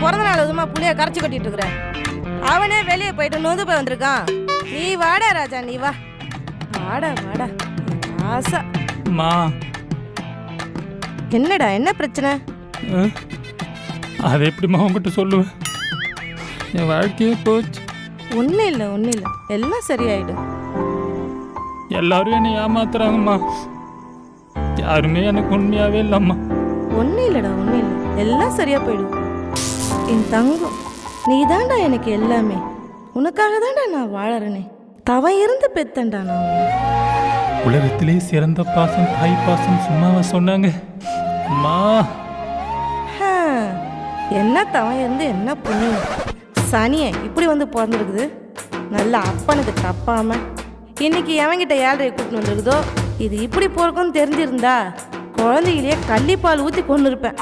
பிறந்த நாள் எதுமா புளிய கரைச்சி கட்டிட்டு இருக்கிற. அவனே வெளியே போயிட்டு நொந்து போய் வந்திருக்கான். நீ வாடா ராஜா, நீ வா. வாடா வாடா ஆசா. என்னடா, என்ன பிரச்சனை? அதை எப்படிமா உங்ககிட்ட சொல்லுவேன்? என் வாழ்க்கையே போச்சு. ஒன்றும் இல்லை, ஒன்றும் இல்லை, எல்லாம் சரியாயிடும். எல்லாரும் என்னை ஏமாத்துறாங்கம்மா. யாருமே எனக்கு உண்மையாவே இல்லம்மா. ஒன்றும் இல்லைடா, ஒன்றும் இல்லை, எல்லாம் சரியா போயிடும். என் தங்கம், நீ தாண்டா எனக்கு எல்லாமே. உனக்காக தாண்டா நான் வாழறேனே. தவன் இருந்து பெத்தண்டா நான். உலகத்திலே சிறந்த பாசம் தாய் பாசம் சும்மாவா சொன்னாங்க அம்மா? என்ன தவன் இருந்து என்ன புண்ணியம். சனியை இப்படி வந்து பிறந்திருக்குது. நல்ல அப்பனுக்கு தப்பாம இன்னைக்கு எவங்கிட்ட 7:30 கூட்டின்னு வந்துருக்குதோ. இது இப்படி போறக்குன்னு தெரிஞ்சிருந்தா குழந்தையிலேயே கள்ளிப்பால் ஊற்றி கொண்டு இருப்பேன்.